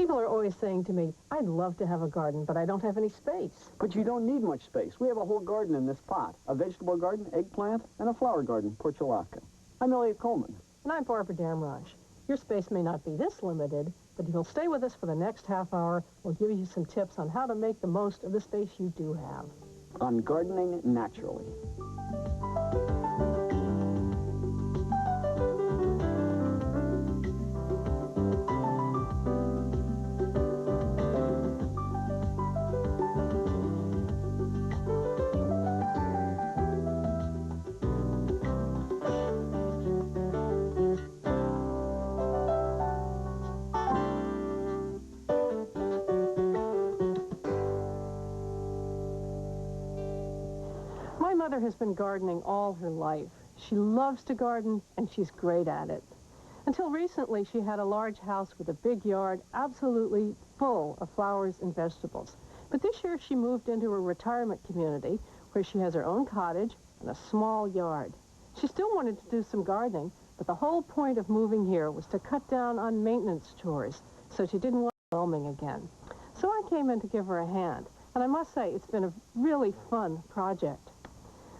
People are always saying to me, I'd love to have a garden, but I don't have any space. But you don't need much space. We have a whole garden in this pot. A vegetable garden, eggplant, and a flower garden, portulaca. I'm Elliot Coleman. And I'm Barbara Damrosch. Your space may not be this limited, but if you'll stay with us for the next half hour, we'll give you some tips on how to make the most of the space you do have. On gardening naturally. My mother has been gardening all her life. She loves to garden, and she's great at it. Until recently, she had a large house with a big yard, absolutely full of flowers and vegetables. But this year, she moved into a retirement community where she has her own cottage and a small yard. She still wanted to do some gardening, but the whole point of moving here was to cut down on maintenance chores, so she didn't want overwhelming again. So I came in to give her a hand, and I must say, it's been a really fun project.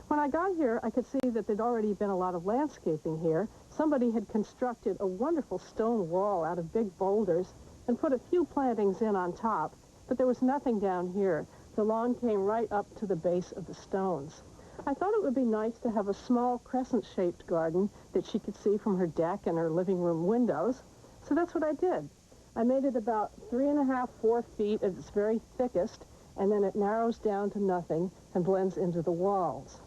When I got here, I could see that there'd already been a lot of landscaping here. Somebody had constructed a wonderful stone wall out of big boulders and put a few plantings in on top, but there was nothing down here. The lawn came right up to the base of the stones. I thought it would be nice to have a small crescent-shaped garden that she could see from her deck and her living room windows, so that's what I did. I made it about 3.5, 4 feet at its very thickest, and then it narrows down to nothing and blends into the walls.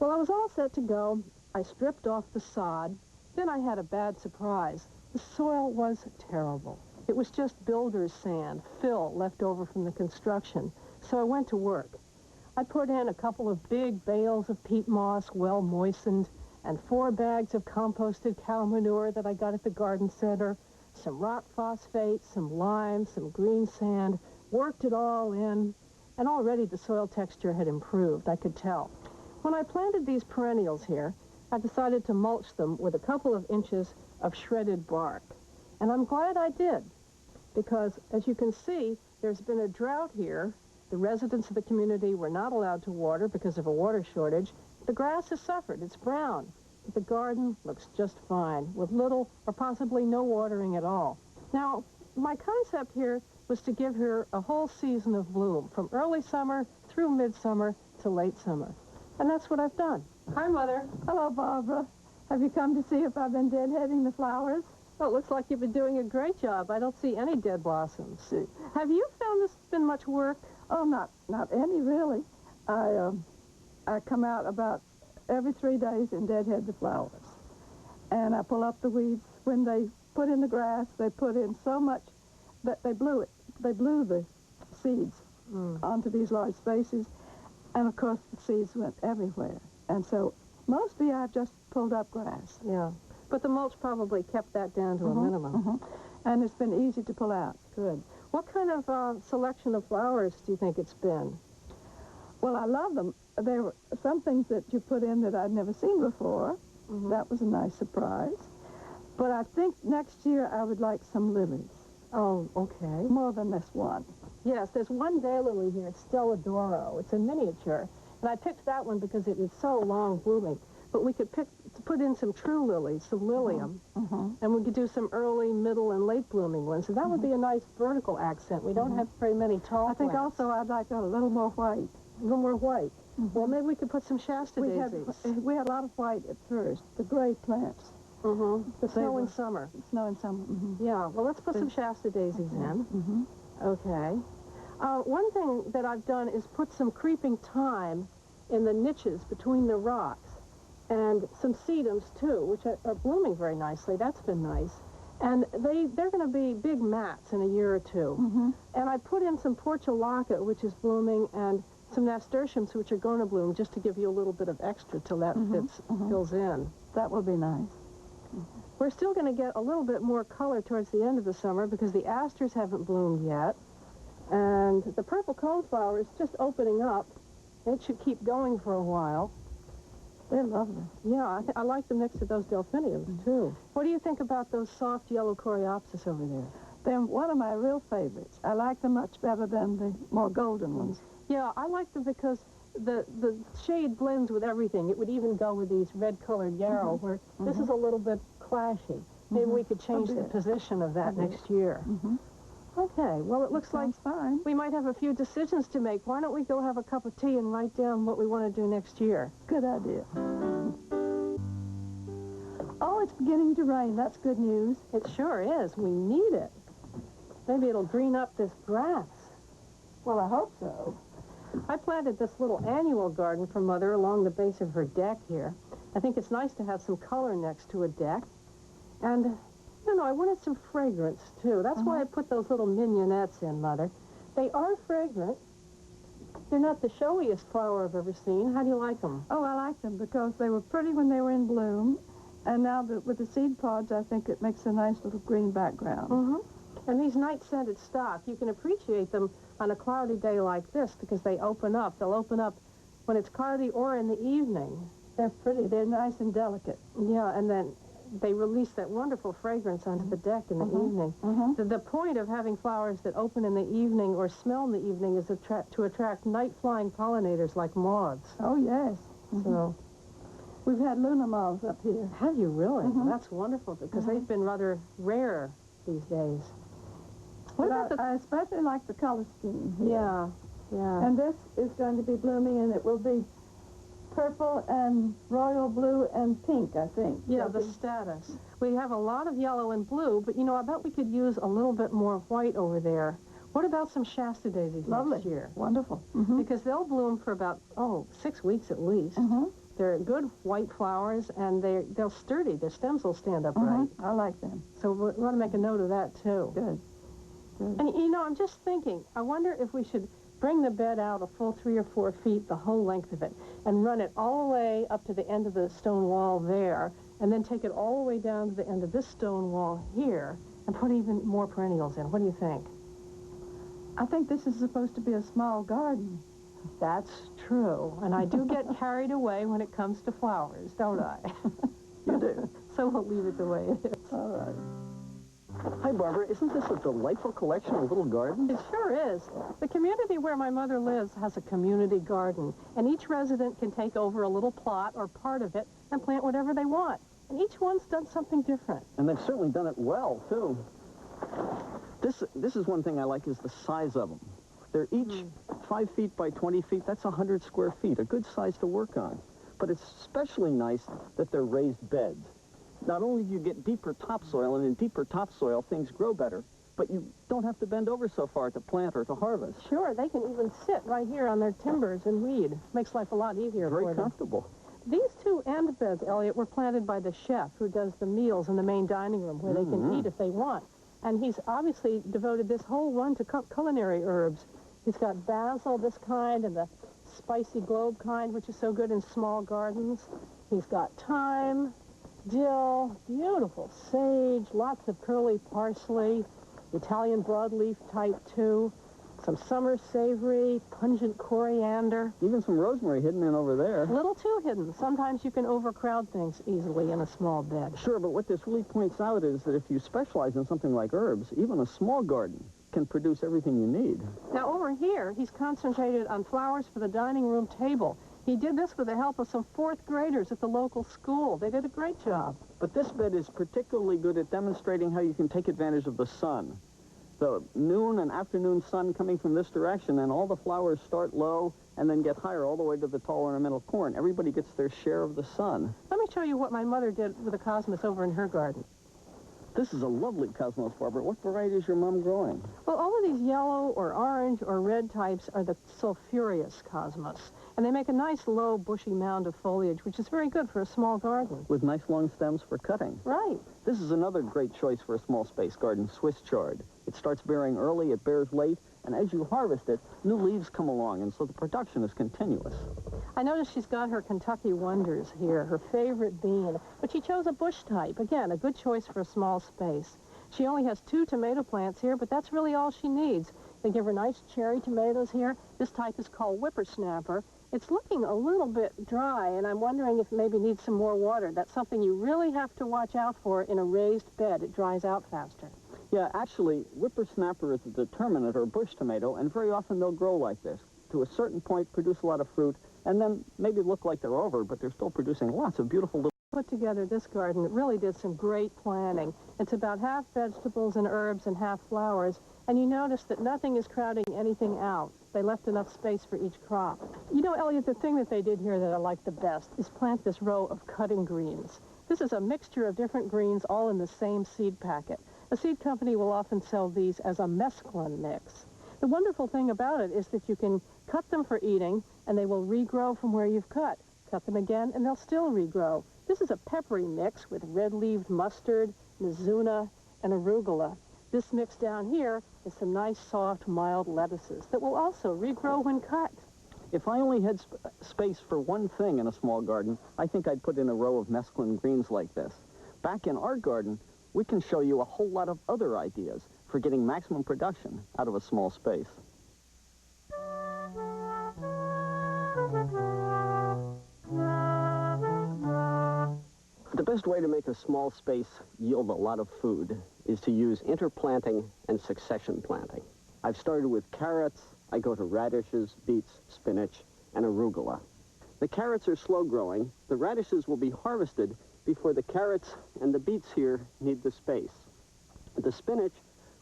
Well, I was all set to go. I stripped off the sod. Then I had a bad surprise. The soil was terrible. It was just builder's sand, fill left over from the construction. So I went to work. I put in a couple of big bales of peat moss, well moistened, and 4 bags of composted cow manure that I got at the garden center, some rock phosphate, some lime, some green sand, worked it all in, and already the soil texture had improved, I could tell. When I planted these perennials here, I decided to mulch them with a couple of inches of shredded bark. And I'm glad I did, because as you can see, there's been a drought here. The residents of the community were not allowed to water because of a water shortage. The grass has suffered, it's brown, but the garden looks just fine, with little or possibly no watering at all. Now, my concept here was to give her a whole season of bloom, from early summer through midsummer to late summer. And that's what I've done. Hi, Mother. Hello, Barbara. Have you come to see if I've been deadheading the flowers? Well, it looks like you've been doing a great job. I don't see any dead blossoms. Have you found this has been much work? Oh, not any, really. I come out about every 3 days and deadhead the flowers. And I pull up the weeds. When they put in the grass, they put in so much that they blew it. They blew the seeds onto these large spaces. And, of course, the seeds went everywhere. And so, mostly I've just pulled up grass. Yeah. But the mulch probably kept that down to a minimum. And it's been easy to pull out. Good. What kind of selection of flowers do you think it's been? Well, I love them. There were some things that you put in that I'd never seen before. That was a nice surprise. But I think next year I would like some lilies. Oh, okay. More than this one. Yes, there's one daylily here. It's Stella Doro. It's a miniature. And I picked that one because it is so long blooming. But we could put in some true lilies, some lilium. And we could do some early, middle, and late blooming ones. So that would be a nice vertical accent. We don't have very many tall I think plants. also I'd like a little more white. A little more white. Well, maybe we could put some Shasta daisies. We had a lot of white at first. The gray plants. The snow in summer. Snow in summer. Yeah, well, let's put some Shasta daisies in. Okay. One thing that I've done is put some creeping thyme in the niches between the rocks, and some sedums, too, which are blooming very nicely. That's been nice. And they're going to be big mats in a year or two. And I put in some portulaca, which is blooming, and some nasturtiums, which are going to bloom, just to give you a little bit of extra till that fills in. That will be nice. We're still going to get a little bit more color towards the end of the summer because the asters haven't bloomed yet. And the purple coneflower is just opening up. It should keep going for a while. They're lovely. Yeah, I like them next to those delphiniums, too. What do you think about those soft yellow Coreopsis over there? They're one of my real favorites. I like them much better than the more golden ones. Yeah, I like them because the shade blends with everything. It would even go with these red-colored yarrow, where this is a little bit clashy. Maybe we could change the position of that next year. Okay, well, it looks like fine. we might have a few decisions to make. Why don't we go have a cup of tea and write down what we want to do next year? Good idea. Oh, it's beginning to rain. That's good news. It sure is. We need it. Maybe it'll green up this grass. Well, I hope so. I planted this little annual garden for Mother along the base of her deck here. I think it's nice to have some color next to a deck. And, you know, I wanted some fragrance, too. That's why I put those little mignonettes in, Mother. They are fragrant. They're not the showiest flower I've ever seen. How do you like them? Oh, I like them because they were pretty when they were in bloom. And now with the seed pods, I think it makes a nice little green background. And these night-scented stock, you can appreciate them on a cloudy day like this because they open up. They'll open up when it's cloudy or in the evening. They're pretty. They're nice and delicate. Yeah, and then they release that wonderful fragrance onto the deck in the evening. The point of having flowers that open in the evening or smell in the evening is to attract night-flying pollinators like moths. Oh, yes. So we've had Luna moths up here. have you really? That's wonderful because they've been rather rare these days. What about I especially like the color scheme here. Yeah, yeah. And this is going to be blooming, and it will be purple and royal blue and pink, I think. Yeah, the status. We have a lot of yellow and blue, but, you know, I bet we could use a little bit more white over there. What about some Shasta daisies next year? Wonderful. Because they'll bloom for about, 6 weeks at least. They're good white flowers, and they're sturdy. Their stems will stand upright. I like them. So we want to make a note of that, too. Good. And, you know, I'm just thinking, I wonder if we should bring the bed out a full 3 or 4 feet, the whole length of it, and run it all the way up to the end of the stone wall there, and then take it all the way down to the end of this stone wall here, and put even more perennials in. What do you think? I think this is supposed to be a small garden. That's true. And I do get carried away when it comes to flowers, don't I? You do. So we'll leave it the way it is. All right. Hi, Barbara. Isn't this a delightful collection of little gardens? It sure is. The community where my mother lives has a community garden, and each resident can take over a little plot or part of it and plant whatever they want. And each one's done something different. And they've certainly done it well, too. This is one thing I like is the size of them. They're each 5 feet by 20 feet. That's 100 square feet, a good size to work on. But it's especially nice that they're raised beds. Not only do you get deeper topsoil, and in deeper topsoil, things grow better, but you don't have to bend over so far to plant or to harvest. Sure, they can even sit right here on their timbers and weed. Makes life a lot easier for them. Very comfortable. These 2 end beds, Elliot, were planted by the chef who does the meals in the main dining room where they can eat if they want. And he's obviously devoted this whole run to culinary herbs. He's got basil, this kind, and the spicy globe kind, which is so good in small gardens. He's got thyme, dill, beautiful sage, lots of curly parsley, Italian broadleaf type too, some summer savory, pungent coriander. Even some rosemary hidden in over there. A little too hidden. Sometimes you can overcrowd things easily in a small bed. Sure, but what this really points out is that if you specialize in something like herbs, even a small garden can produce everything you need. Now over here, he's concentrated on flowers for the dining room table. He did this with the help of some 4th graders at the local school. They did a great job. But this bed is particularly good at demonstrating how you can take advantage of the sun. The noon and afternoon sun coming from this direction, and all the flowers start low and then get higher all the way to the tall ornamental corn. Everybody gets their share of the sun. Let me show you what my mother did with the cosmos over in her garden. This is a lovely cosmos, Barbara. What variety is your mom growing? Well, all of these yellow or orange or red types are the sulphureous cosmos. And they make a nice, low, bushy mound of foliage, which is very good for a small garden. With nice long stems for cutting. Right. This is another great choice for a small space garden, Swiss chard. It starts bearing early, it bears late, and as you harvest it, new leaves come along, and so the production is continuous. I noticed she's got her Kentucky Wonders here, her favorite bean, but she chose a bush type. Again, a good choice for a small space. She only has 2 tomato plants here, but that's really all she needs. They give her nice cherry tomatoes here. This type is called whippersnapper. It's looking a little bit dry, and I'm wondering if it maybe needs some more water. That's something you really have to watch out for in a raised bed. It dries out faster. Yeah, actually, whippersnapper is a determinate or bush tomato, and very often they'll grow like this. To a certain point, produce a lot of fruit, and then maybe look like they're over, but they're still producing lots of beautiful little... Put together this garden, it really did some great planning. It's about half vegetables and herbs and half flowers, and you notice that nothing is crowding anything out. They left enough space for each crop. You know, Elliot, the thing that they did here that I like the best is plant this row of cutting greens. This is a mixture of different greens all in the same seed packet. A seed company will often sell these as a mesclun mix. The wonderful thing about it is that you can cut them for eating, and they will regrow from where you've cut. Cut them again, and they'll still regrow. This is a peppery mix with red-leaved mustard, mizuna, and arugula. This mix down here is some nice, soft, mild lettuces that will also regrow when cut. If I only had space for one thing in a small garden, I think I'd put in a row of mesclun greens like this. Back in our garden, we can show you a whole lot of other ideas for getting maximum production out of a small space. The best way to make a small space yield a lot of food is to use interplanting and succession planting. I've started with carrots, I go to radishes, beets, spinach, and arugula. The carrots are slow growing. The radishes will be harvested before the carrots and the beets here need the space. The spinach,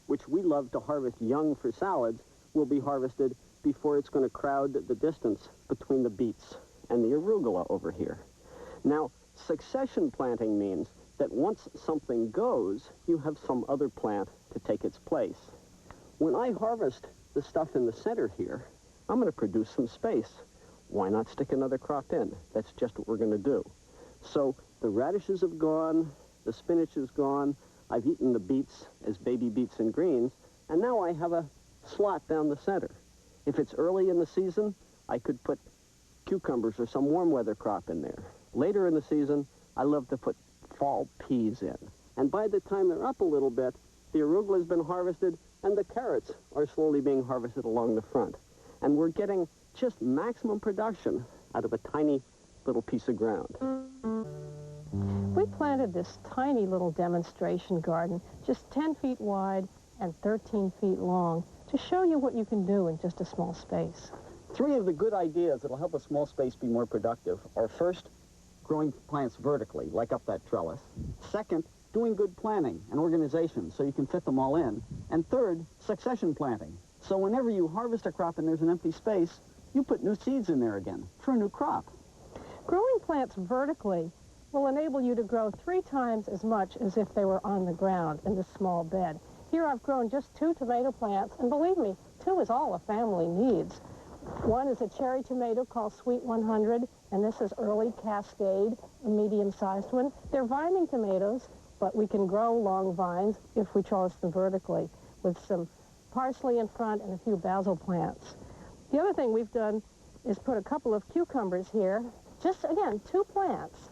which we love to harvest young for salads, will be harvested before it's going to crowd the distance between the beets and the arugula over here. Now, succession planting means that once something goes, you have some other plant to take its place. When I harvest the stuff in the center here, I'm going to produce some space. Why not stick another crop in? That's just what we're going to do. So the radishes have gone, the spinach is gone, I've eaten the beets as baby beets and greens, and now I have a slot down the center. If it's early in the season, I could put cucumbers or some warm weather crop in there. Later in the season, I love to put fall peas in. And by the time they're up a little bit, the arugula has been harvested and the carrots are slowly being harvested along the front. And we're getting just maximum production out of a tiny little piece of ground. We planted this tiny little demonstration garden, just 10 feet wide and 13 feet long, to show you what you can do in just a small space. 3 of the good ideas that will help a small space be more productive are: first, growing plants vertically, like up that trellis. Second, doing good planning and organization so you can fit them all in. And third, succession planting. So whenever you harvest a crop and there's an empty space, you put new seeds in there again for a new crop. Growing plants vertically will enable you to grow 3 times as much as if they were on the ground in this small bed. Here I've grown just 2 tomato plants, and believe me, 2 is all a family needs. One is a cherry tomato called Sweet 100, and this is early Cascade, a medium-sized one. They're vining tomatoes, but we can grow long vines if we trellis them vertically, with some parsley in front and a few basil plants. The other thing we've done is put a couple of cucumbers here. Just, again, 2 plants.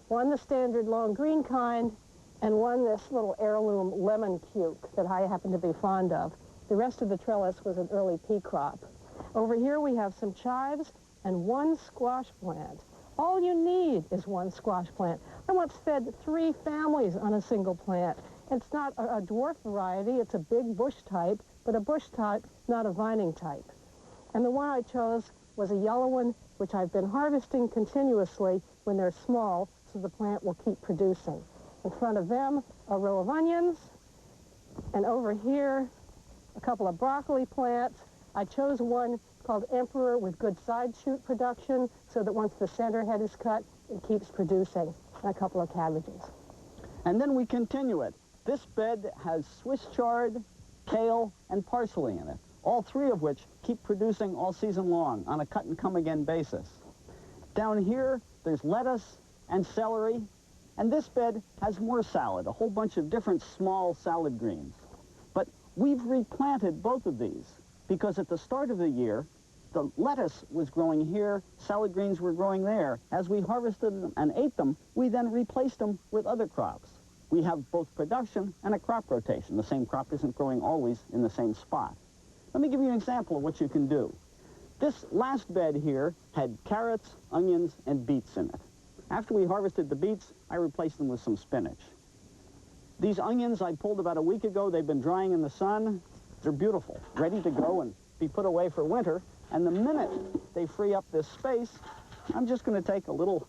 One the standard long green kind, and one this little heirloom lemon cuke that I happen to be fond of. The rest of the trellis was an early pea crop. Over here we have some chives and 1 squash plant. All you need is 1 squash plant. I once fed 3 families on a single plant. It's not a dwarf variety, it's a big bush type, but a bush type, not a vining type. And the one I chose was a yellow one, which I've been harvesting continuously when they're small, so the plant will keep producing. In front of them, a row of onions, and over here, a couple of broccoli plants. I chose one called Emperor with good side shoot production, so that once the center head is cut, it keeps producing, and a couple of cabbages. And then we continue it. This bed has Swiss chard, kale, and parsley in it, all 3 of which keep producing all season long on a cut-and-come-again basis. Down here, there's lettuce and celery, and this bed has more salad, a whole bunch of different small salad greens. But we've replanted both of these, because at the start of the year, the lettuce was growing here, salad greens were growing there. As we harvested them and ate them, we then replaced them with other crops. We have both production and a crop rotation. The same crop isn't growing always in the same spot. Let me give you an example of what you can do. This last bed here had carrots, onions, and beets in it. After we harvested the beets, I replaced them with some spinach. These onions I pulled about a week ago. They've been drying in the sun. They're beautiful, ready to go and be put away for winter. And the minute they free up this space, I'm just going to take a little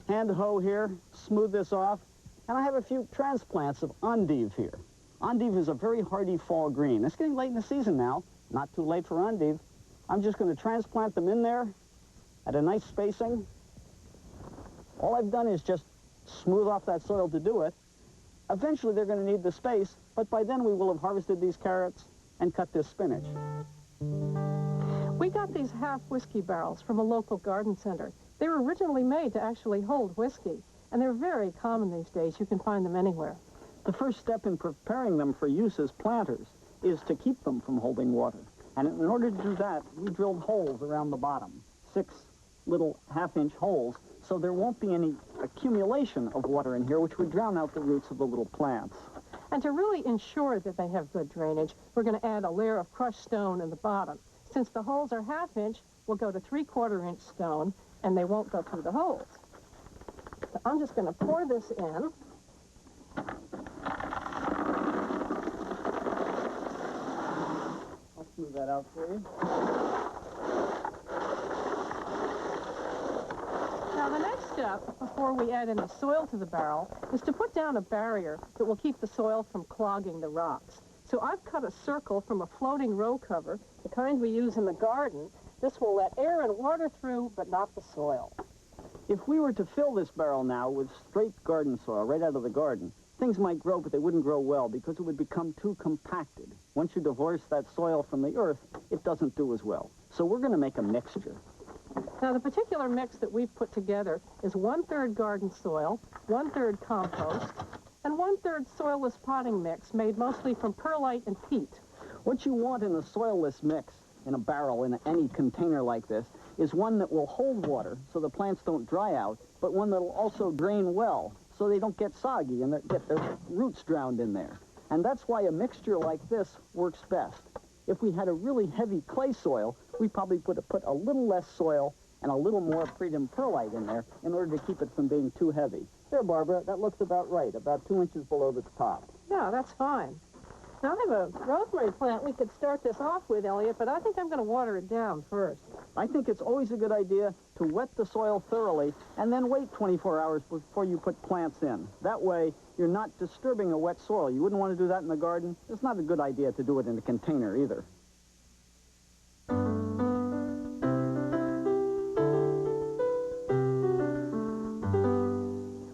hand hoe here, smooth this off, and I have a few transplants of endive here. Endive is a very hardy fall green. It's getting late in the season now, not too late for endive. I'm just going to transplant them in there at a nice spacing. All I've done is just smooth off that soil to do it. Eventually they're going to need the space, but by then we will have harvested these carrots and cut this spinach. We got these half whiskey barrels from a local garden center. They were originally made to actually hold whiskey, and they're very common these days. You can find them anywhere. The first step in preparing them for use as planters is to keep them from holding water. And in order to do that, we drilled holes around the bottom, 6 little half-inch holes, so there won't be any accumulation of water in here, which would drown out the roots of the little plants. And to really ensure that they have good drainage, we're going to add a layer of crushed stone in the bottom. Since the holes are half-inch, we'll go to 3/4-inch stone, and they won't go through the holes. So I'm just going to pour this in. I'll smooth that out for you. Now the next step, before we add any soil to the barrel, is to put down a barrier that will keep the soil from clogging the rocks. So I've cut a circle from a floating row cover, the kind we use in the garden. This will let air and water through, but not the soil. If we were to fill this barrel now with straight garden soil right out of the garden, things might grow, but they wouldn't grow well because it would become too compacted. Once you divorce that soil from the earth, it doesn't do as well. So we're going to make a mixture. Now the particular mix that we've put together is 1/3 garden soil, 1/3 compost, and 1/3 soilless potting mix made mostly from perlite and peat. What you want in a soilless mix in a barrel, in any container like this, is one that will hold water so the plants don't dry out, but one that will also drain well so they don't get soggy and get their roots drowned in there. And that's why a mixture like this works best. If we had a really heavy clay soil, we probably put a little less soil and a little more freedom perlite in there in order to keep it from being too heavy. There, Barbara, that looks about right, about 2 inches below the top. Yeah, that's fine. Now I have a rosemary plant we could start this off with, Elliot, but I think I'm going to water it down first. I think it's always a good idea to wet the soil thoroughly and then wait 24 hours before you put plants in. That way, you're not disturbing a wet soil. You wouldn't want to do that in the garden. It's not a good idea to do it in a container either.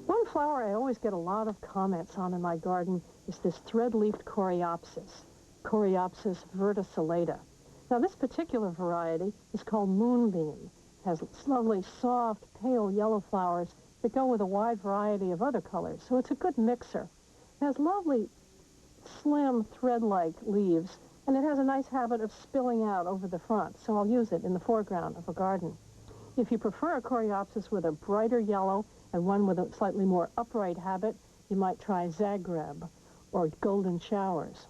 One flower I always get a lot of comments on in my garden is this thread-leafed Coreopsis, Coreopsis verticillata. Now this particular variety is called moonbeam. It has lovely, soft, pale yellow flowers that go with a wide variety of other colors, so it's a good mixer. It has lovely, slim, thread-like leaves, and it has a nice habit of spilling out over the front, so I'll use it in the foreground of a garden. If you prefer a Coreopsis with a brighter yellow and one with a slightly more upright habit, you might try Zagreb or Golden Showers.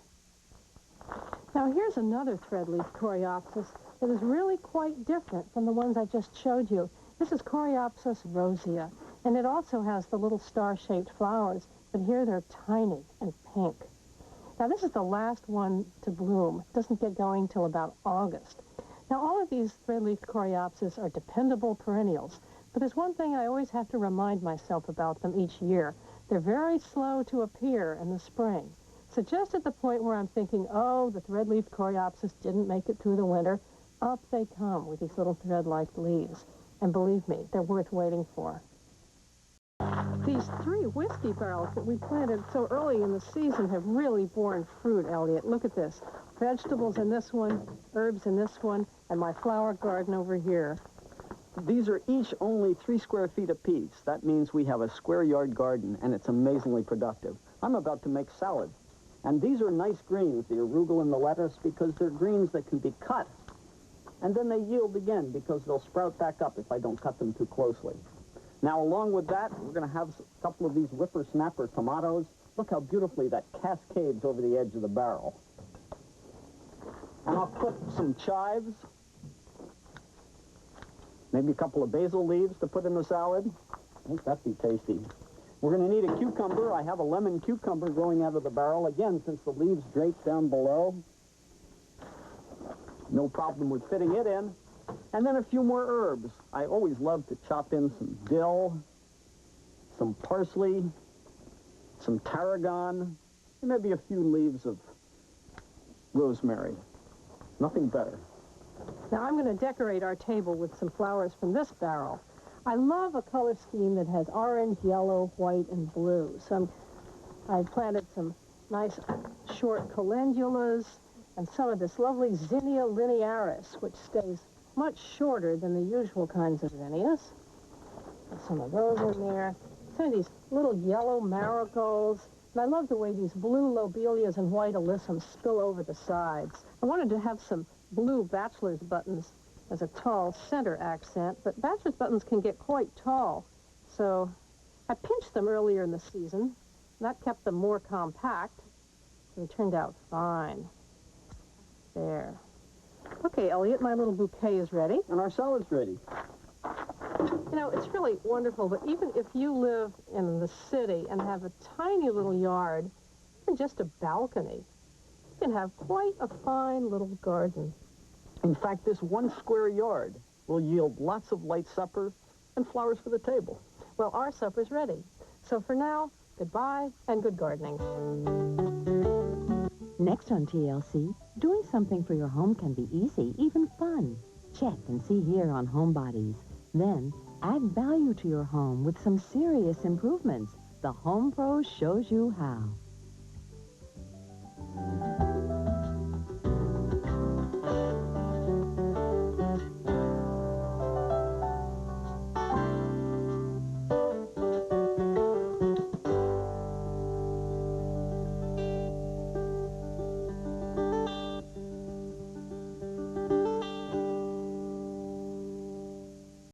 Now here's another thread-leaf Coreopsis that is really quite different from the ones I just showed you. This is Coreopsis rosea, and it also has the little star-shaped flowers, but here they're tiny and pink. Now this is the last one to bloom. It doesn't get going till about August. Now all of these thread-leaf Coreopsis are dependable perennials, but there's one thing I always have to remind myself about them each year. They're very slow to appear in the spring. So just at the point where I'm thinking, oh, the thread-leaf Coreopsis didn't make it through the winter, up they come with these little thread-like leaves. And believe me, they're worth waiting for. These 3 whiskey barrels that we planted so early in the season have really borne fruit, Elliot. Look at this. Vegetables in this one, herbs in this one, and my flower garden over here. These are each only 3 square feet apiece. That means we have a square yard garden, and it's amazingly productive. I'm about to make salad. And these are nice greens, the arugula and the lettuce, because they're greens that can be cut. And then they yield again because they'll sprout back up if I don't cut them too closely. Now, along with that, we're going to have a couple of these whippersnapper tomatoes. Look how beautifully that cascades over the edge of the barrel. And I'll put some chives, maybe a couple of basil leaves to put in the salad. Won't that be tasty? We're going to need a cucumber. I have a lemon cucumber growing out of the barrel, again, since the leaves drape down below. No problem with fitting it in. And then a few more herbs. I always love to chop in some dill, some parsley, some tarragon, and maybe a few leaves of rosemary. Nothing better. Now I'm going to decorate our table with some flowers from this barrel. I love a color scheme that has orange, yellow, white, and blue. So I planted some nice short calendulas and some of this lovely zinnia linearis, which stays much shorter than the usual kinds of zinnias. Put some of those in there. Some of these little yellow marigolds. And I love the way these blue lobelias and white alyssums spill over the sides. I wanted to have some blue bachelor's buttons as a tall center accent, but bachelor's buttons can get quite tall. So I pinched them earlier in the season, and that kept them more compact. They turned out fine. There. Okay, Elliot, my little bouquet is ready. And our salad's ready. You know, it's really wonderful, but even if you live in the city and have a tiny little yard, even just a balcony, you can have quite a fine little garden. In fact, this 1 square yard will yield lots of light supper and flowers for the table. Well, our supper's ready. So for now, goodbye and good gardening. Next on TLC, doing something for your home can be easy, even fun. Check and see here on Homebodies. Then, add value to your home with some serious improvements. The Home Pro shows you how.